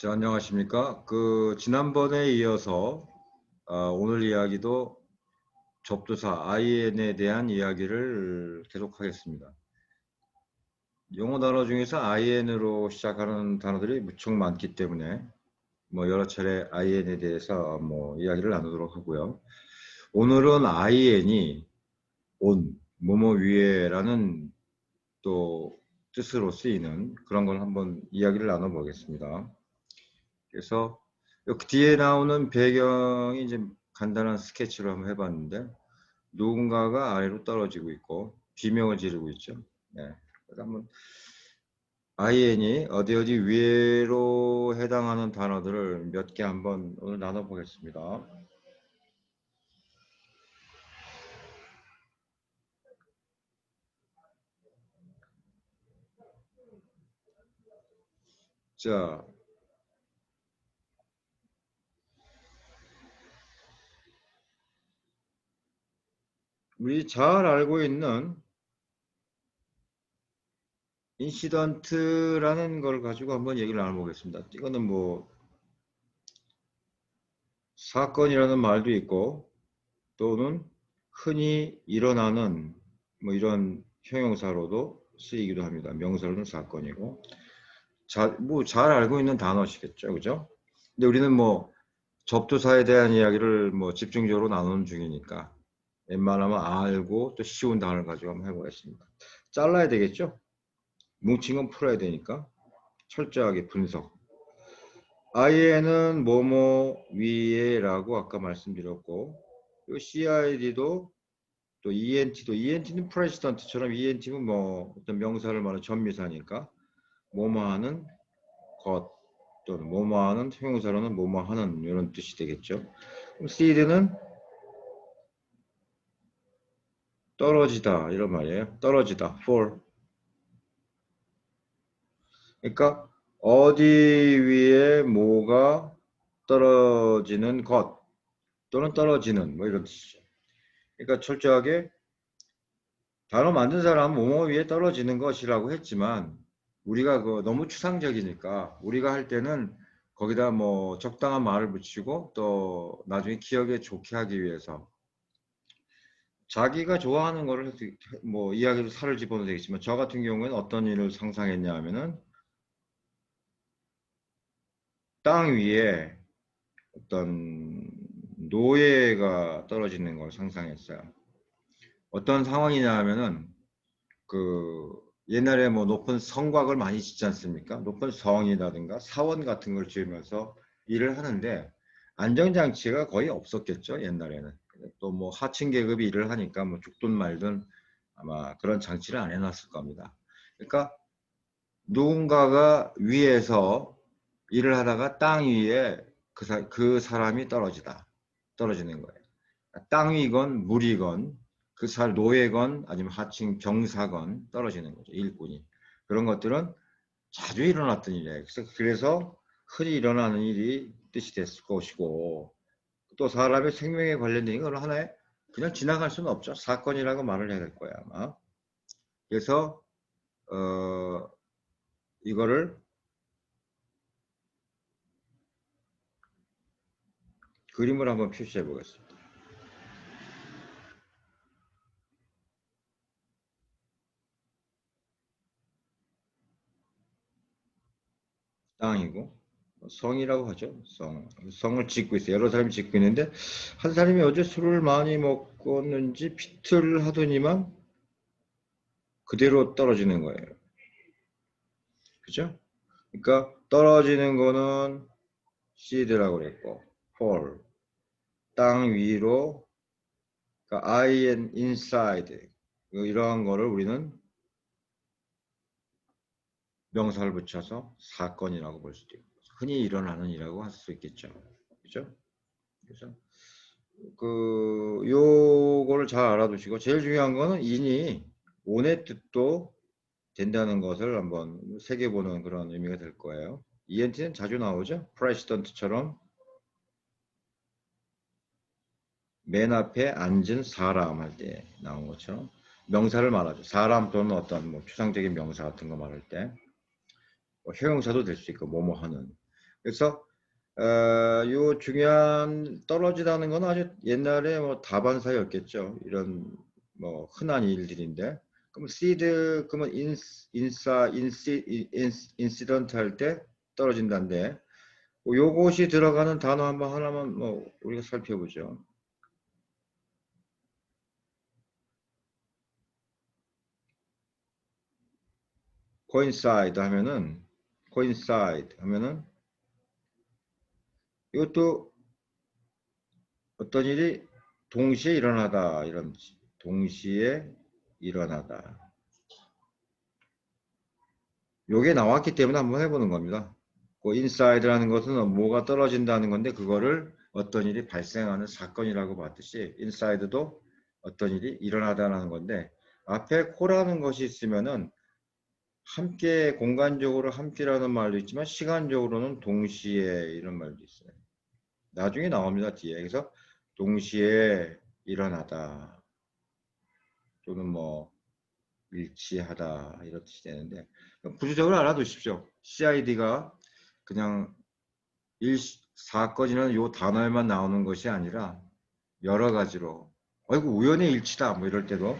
자, 안녕하십니까. 지난번에 이어서, 오늘 이야기도 접두사 IN에 대한 이야기를 계속하겠습니다. 영어 단어 중에서 IN으로 시작하는 단어들이 무척 많기 때문에, 여러 차례 IN에 대해서 이야기를 나누도록 하고요. 오늘은 IN이 on, 뭐뭐 위에라는 또 뜻으로 쓰이는 그런 걸 한번 이야기를 나눠보겠습니다. 그래서 여기 뒤에 나오는 배경이 이제 간단한 스케치로 한번 해봤는데 누군가가 아래로 떨어지고 있고 비명을 지르고 있죠. 네. 그래서 한번 IN이 어디 어디 위로 해당하는 단어들을 몇 개 한번 오늘 나눠보겠습니다. 자, 우리 잘 알고 있는 인시던트라는 걸 가지고 한번 얘기를 나눠보겠습니다. 이거는 사건이라는 말도 있고 또는 흔히 일어나는 이런 형용사로도 쓰이기도 합니다. 명사로는 사건이고 잘 알고 있는 단어시겠죠, 그죠? 근데 우리는 접두사에 대한 이야기를 집중적으로 나누는 중이니까 웬만하면 알고 또 쉬운 단어를 가지고 한번 해보겠습니다. 잘라야 되겠죠? 뭉친 건 풀어야 되니까 철저하게 분석. IN은 뭐뭐 위에라고 아까 말씀드렸고 CID도 또 ENT는 프레시던트처럼 ENT는 어떤 명사를 말하는 전미사니까 뭐뭐하는 것 또는 뭐뭐하는 형용사로는 뭐뭐하는 이런 뜻이 되겠죠. 그럼 seed는 떨어지다 이런 말이에요. 떨어지다 fall. 그러니까 어디 위에 뭐가 떨어지는 것 또는 떨어지는 이런 뜻이죠. 그러니까 철저하게 단어 만든 사람은 뭐뭐 위에 떨어지는 것이라고 했지만 우리가 너무 추상적이니까 우리가 할 때는 거기다 적당한 말을 붙이고 또 나중에 기억에 좋게 하기 위해서 자기가 좋아하는 거를 이야기로 살을 집어도 되겠지만 저 같은 경우에는 어떤 일을 상상했냐 하면은 땅 위에 어떤 노예가 떨어지는 걸 상상했어요. 어떤 상황이냐 하면은 옛날에 높은 성곽을 많이 짓지 않습니까? 높은 성이라든가 사원 같은 걸 지으면서 일을 하는데 안정장치가 거의 없었겠죠, 옛날에는. 또 하층 계급이 일을 하니까 죽든 말든 아마 그런 장치를 안 해놨을 겁니다. 그러니까 누군가가 위에서 일을 하다가 땅 위에 그 사람이 떨어지는 거예요. 땅 위건 물이건 노예건 아니면 하층 병사건 떨어지는 거죠. 일꾼이. 그런 것들은 자주 일어났던 일이에요. 그래서 흔히 일어나는 일이 뜻이 됐을 것이고 또 사람의 생명에 관련된 건 하나의 그냥 지나갈 수는 없죠. 사건이라고 말을 해야 될 거야 아마. 그래서 이거를 그림을 한번 표시해 보겠습니다. 땅이고 성이라고 하죠. 성을 짓고 있어요. 여러 사람이 짓고 있는데 한 사람이 어제 술을 많이 먹었는지 비틀 하더니만 그대로 떨어지는 거예요. 그죠? 그러니까 떨어지는 거는 seed라고 그랬고 fall 땅 위로 그러니까 I and inside 이러한 거를 우리는 명사를 붙여서 사건이라고 볼 수도 있고 흔히 일어나는 일이라고 할 수 있겠죠. 그죠? 그래서 요거를 잘 알아두시고 제일 중요한 거는 인이 온의 뜻도 된다는 것을 한번 새겨보는 그런 의미가 될 거예요. ENT는 자주 나오죠. 프레시던트처럼 맨 앞에 앉은 사람 할 때 나온 것처럼 명사를 말하죠. 사람 또는 어떤 추상적인 명사 같은 거 말할 때 형용사도 될 수 있고 뭐뭐 하는 그래서 요 중요한 떨어지다는 건 아주 옛날에 뭐 다반사였겠죠. 이런 뭐 흔한 일들인데. 그럼 seed 그러면 incident 할 때 떨어진다는데 뭐 요것이 들어가는 단어 한번 하나만 뭐 우리가 살펴보죠. coincide 하면은 이것도 어떤 일이 동시에 일어나다 이런 동시에 일어나다. 요게 나왔기 때문에 한번 해보는 겁니다. 그 inside라는 것은 뭐가 떨어진다는 건데 그거를 어떤 일이 발생하는 사건이라고 봤듯이 inside도 어떤 일이 일어나다라는 건데 앞에 코라는 것이 있으면은 함께 공간적으로 함께라는 말도 있지만 시간적으로는 동시에 이런 말도 있어요. 나중에 나옵니다 뒤에. 그래서 동시에 일어나다 또는 뭐 일치하다 이런 뜻이 되는데 구조적으로 알아두십시오. CID가 그냥 사건이라는 요 단어에만 나오는 것이 아니라 여러 가지로 어이구 우연의 일치다 뭐 이럴 때도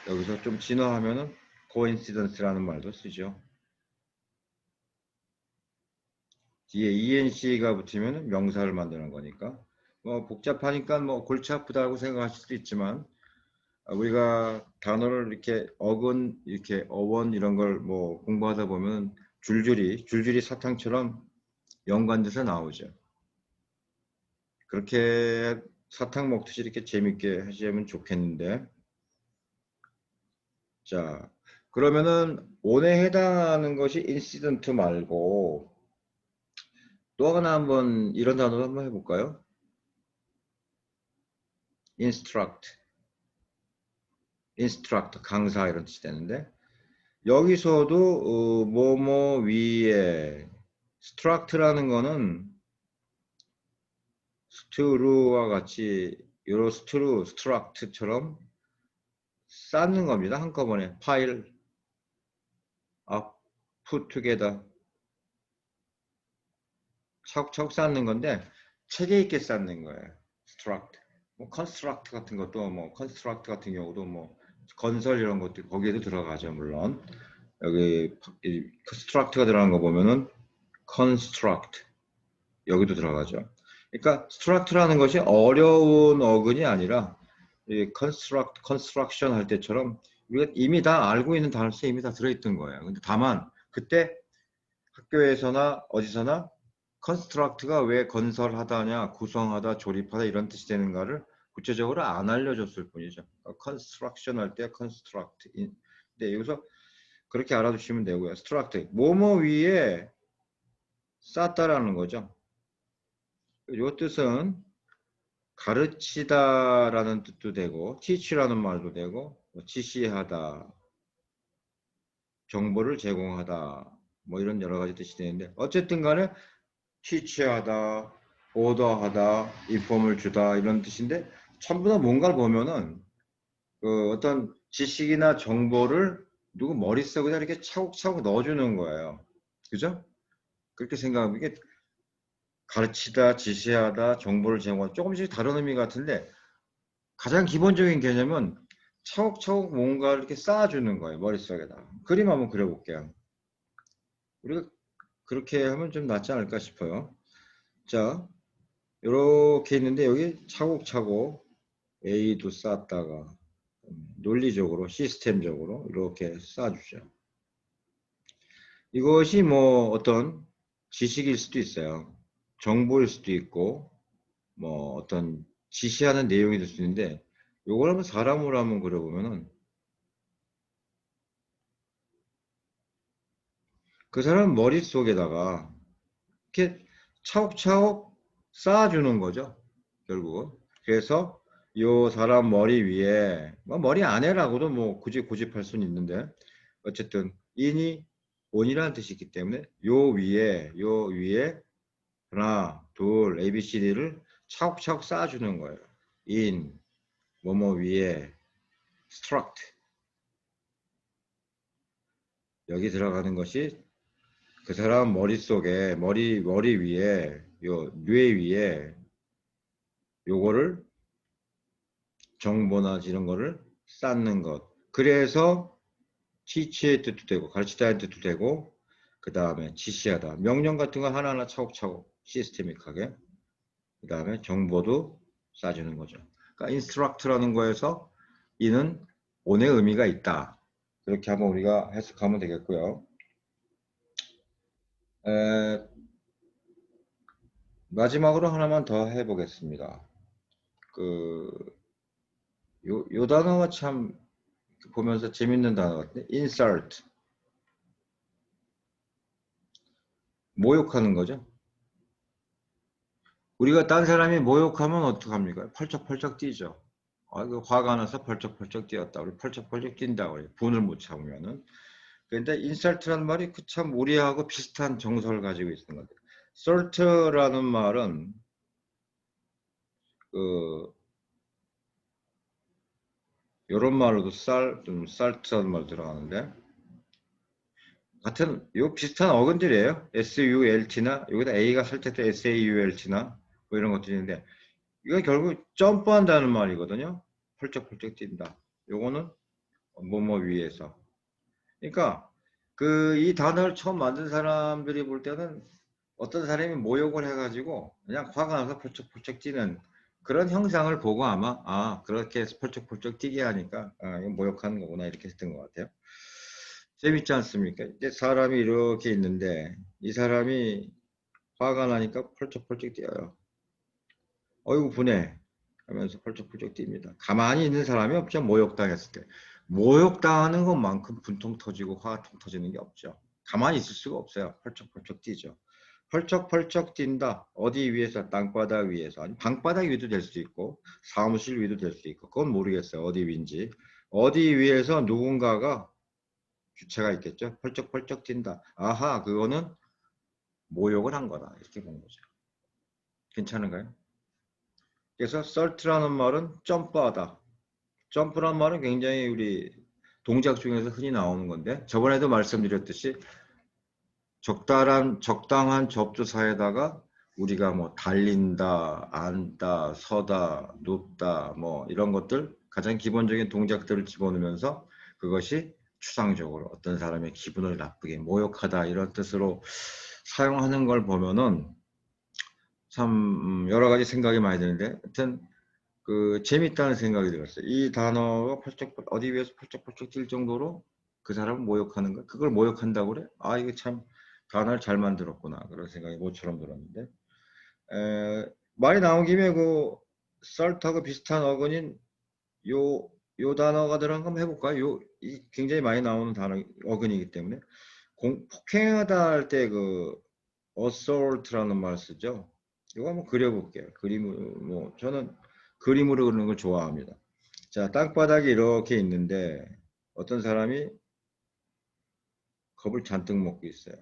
여기서 좀 진화하면은 coincidence라는 말도 쓰죠. 뒤에 ENC가 붙으면 명사를 만드는 거니까 뭐 복잡하니까 뭐 골치 아프다고 생각하실 수도 있지만 우리가 단어를 이렇게 어근 이렇게 어원 이런 걸 뭐 공부하다 보면 줄줄이 사탕처럼 연관돼서 나오죠. 그렇게 사탕 먹듯이 이렇게 재밌게 하시면 좋겠는데 자 그러면은 온에 해당하는 것이 인시던트 말고 또 하나 한번 이런 단어로 한번 해볼까요? instruct 강사 이런 뜻이 되는데 여기서도 뭐뭐 위에 struct라는 거는 스트루와 같이 요로 struct처럼 쌓는 겁니다. 한꺼번에 파일 up put together 차곡차곡 쌓는 건데 체계 있게 쌓는 거예요. struct 뭐 construct 같은 것도 뭐 construct 같은 경우도 뭐 건설 이런 것도 거기에도 들어가죠. 물론 여기 struct가 들어간 거 보면은 construct 여기도 들어가죠. 그러니까 struct라는 것이 어려운 어근이 아니라 이 construction 할 때처럼 우리가 이미 다 알고 있는 단어에 이미 다 들어있던 거예요. 근데 다만 그때 학교에서나 어디서나 construct가 왜 건설하다냐, 구성하다, 조립하다 이런 뜻이 되는가를 구체적으로 안 알려줬을 뿐이죠. construction 할 때 construct. 네, 여기서 그렇게 알아두시면 되고요. struct. 뭐뭐 위에 쌓다라는 거죠. 이 뜻은 가르치다라는 뜻도 되고 teach라는 말도 되고 지시하다, 정보를 제공하다 뭐 이런 여러 가지 뜻이 되는데 어쨌든 간에 teach하다, order하다, inform을 주다 이런 뜻인데 전부 다 뭔가를 보면은 그 어떤 지식이나 정보를 누구 머릿속에다 이렇게 차곡차곡 넣어주는 거예요. 그죠? 그렇게 생각하면 이게 가르치다, 지시하다, 정보를 제공하다 조금씩 다른 의미 같은데 가장 기본적인 개념은 차곡차곡 뭔가 이렇게 쌓아주는 거예요. 머릿속에다. 그림 한번 그려볼게요. 우리가 그렇게 하면 좀 낫지 않을까 싶어요. 자, 이렇게 있는데 여기 차곡차곡 A도 쌓다가 논리적으로, 시스템적으로 이렇게 쌓아주죠. 이것이 뭐 어떤 지식일 수도 있어요. 정보일 수도 있고, 뭐 어떤 지시하는 내용이 될 수 있는데, 요걸 한번 사람으로 한번 그려보면은 그 사람 머릿속에다가 이렇게 차곡차곡 쌓아주는 거죠. 결국은. 그래서 요 사람 머리 위에, 뭐 머리 안에라고도 뭐 굳이 고집할 수는 있는데, 어쨌든 인이 온이라는 뜻이 있기 때문에 요 위에 하나, 둘, ABCD를 차곡차곡 쌓아주는 거예요. in, 뭐뭐 위에, struct. 여기 들어가는 것이 그 사람 머릿속에 머리 위에 요 뇌 위에 요거를 정보나 이런 거를 쌓는 것. 그래서 teach의 뜻도 되고 가르치다의 뜻도 되고 그 다음에 지시하다. 명령 같은 거 하나하나 차곡차곡 시스테믹하게 그 다음에 정보도 쌓아주는 거죠. 그러니까 instruct라는 거에서 이는 on의 의미가 있다. 그렇게 한번 우리가 해석하면 되겠고요. 마지막으로 하나만 더 해보겠습니다. 요 단어가 참 보면서 재밌는 단어 같네. insult. 모욕하는 거죠. 우리가 딴 사람이 모욕하면 어떡합니까? 펄쩍펄쩍 뛰죠. 그 화가 나서 펄쩍펄쩍 뛰었다. 우리 펄쩍펄쩍 뛴다. 우리 분을 못 참으면은. 근데 insult라는 말이 그 참 우리하고 비슷한 정서를 가지고 있는 건데. salt라는 말은 요런 말로도 salt라는 말 들어가는데 같은 요 비슷한 어근들이에요. SULT나 여기다 A가 설정돼 SAULT나 뭐 이런 것들이 있는데 이거 결국 점프한다는 말이거든요. 펄쩍펄쩍 뛴다. 요거는 뭐뭐 위에서. 그러니까 이 단어를 처음 만든 사람들이 볼 때는 어떤 사람이 모욕을 해가지고 그냥 화가 나서 펄쩍펄쩍 뛰는 그런 형상을 보고 아마 그렇게 해서 펄쩍펄쩍 뛰게 하니까 이거 모욕하는 거구나 이렇게 했던 것 같아요. 재밌지 않습니까? 이제 사람이 이렇게 있는데 이 사람이 화가 나니까 펄쩍펄쩍 뛰어요. 어이구 분해 하면서 펄쩍펄쩍 뜁니다. 가만히 있는 사람이 없죠. 모욕당했을 때. 모욕당하는 것만큼 분통 터지고 화가 통 터지는 게 없죠. 가만히 있을 수가 없어요. 펄쩍펄쩍 뛰죠. 펄쩍펄쩍 뛴다. 어디 위에서? 땅바닥 위에서. 아니 방바닥 위도 될 수 있고 사무실 위도 될 수 있고 그건 모르겠어요. 어디 위인지. 어디 위에서 누군가가 주체가 있겠죠. 펄쩍펄쩍 뛴다. 아하 그거는 모욕을 한 거다. 이렇게 본 거죠. 괜찮은가요? 그래서 썰트라는 말은 점프하다. 점프란 말은 굉장히 우리 동작 중에서 흔히 나오는 건데 저번에도 말씀드렸듯이 적당한 접두사에다가 우리가 뭐 달린다, 앉다, 서다, 눕다 뭐 이런 것들 가장 기본적인 동작들을 집어넣으면서 그것이 추상적으로 어떤 사람의 기분을 나쁘게 모욕하다 이런 뜻으로 사용하는 걸 보면은 참 여러 가지 생각이 많이 드는데 하여튼 재밌다는 생각이 들었어요. 이 단어가 어디 위에서 펄쩍펄쩍 뛸 정도로 그 사람을 모욕하는 거, 그걸 모욕한다고 그래? 이거 참 단어를 잘 만들었구나. 그런 생각이 모처럼 들었는데. 말이 나온 김에 썰트하고 비슷한 어근인 요 단어가 들어간 거 한번 해볼까요? 이 굉장히 많이 나오는 단어, 어근이기 때문에. 폭행하다 할 때 assault라는 말 쓰죠. 이거 한번 그려볼게요. 저는 그림으로 그리는 걸 좋아합니다. 자, 땅바닥이 이렇게 있는데 어떤 사람이 겁을 잔뜩 먹고 있어요.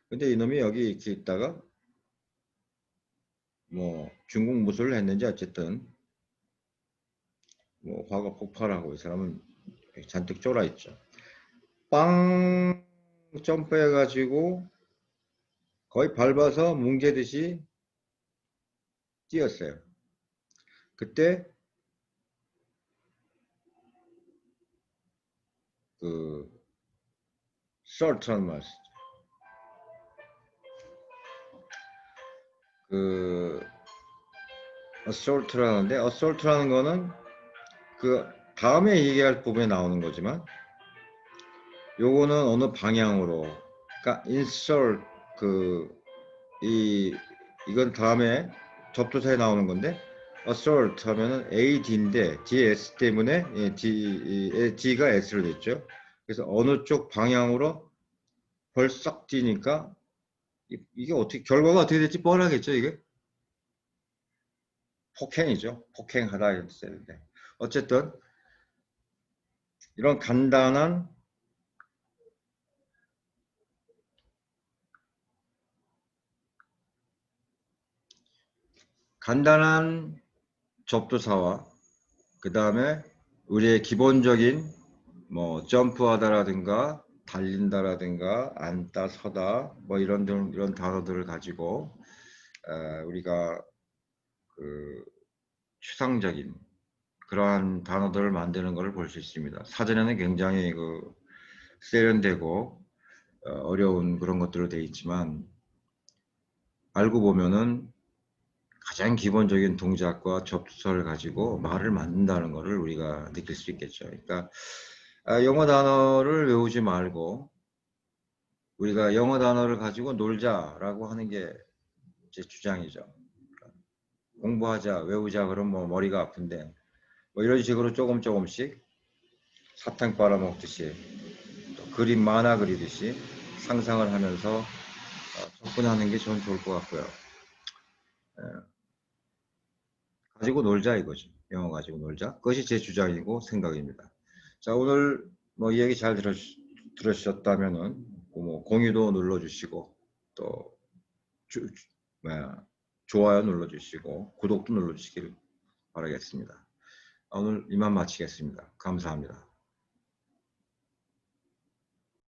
근데 이놈이 여기 이렇게 있다가 뭐 중국 무술을 했는지 어쨌든 뭐 화가 폭발하고 이 사람은 잔뜩 쫄아 있죠. 빵 점프해가지고 거의 밟아서 뭉개듯이 뛰었어요. 그때 그 assault라는 말 쓰죠. assault라는 거는 다음에 얘기할 부분에 나오는 거지만 요거는 어느 방향으로 그러니까 insert 이건 다음에 접두사에 나오는 건데 assault 하면은 AD인데 뒤에 S 때문에 D가 S로 됐죠. 그래서 어느 쪽 방향으로 벌썩 뛰니까 이게 어떻게 결과가 어떻게 될지 뻔하겠죠. 이게 폭행이죠. 폭행하다 이렇게 쓰는데 어쨌든 이런 간단한 접두사와 그 다음에 우리의 기본적인 뭐 점프하다라든가 달린다라든가 앉다, 서다 뭐 이런 단어들을 가지고 우리가 그 추상적인 그러한 단어들을 만드는 것을 볼 수 있습니다. 사전에는 굉장히 그 세련되고 어려운 그런 것들로 되어 있지만 알고 보면은 가장 기본적인 동작과 접두사를 가지고 말을 만든다는 것을 우리가 느낄 수 있겠죠. 그러니까 영어 단어를 외우지 말고 우리가 영어 단어를 가지고 놀자라고 하는 게 제 주장이죠. 공부하자, 외우자 그러면 뭐 머리가 아픈데 뭐 이런 식으로 조금씩 사탕 빨아먹듯이 또 그림 만화 그리듯이 상상을 하면서 접근하는 게 전 좋을 것 같고요. 가지고 놀자 이거죠. 영어 가지고 놀자. 그것이 제 주장이고 생각입니다. 자, 오늘 뭐 이야기 잘 들으셨다면은 뭐 공유도 눌러주시고 또 좋아요 눌러주시고 구독도 눌러주시길 바라겠습니다. 오늘 이만 마치겠습니다. 감사합니다.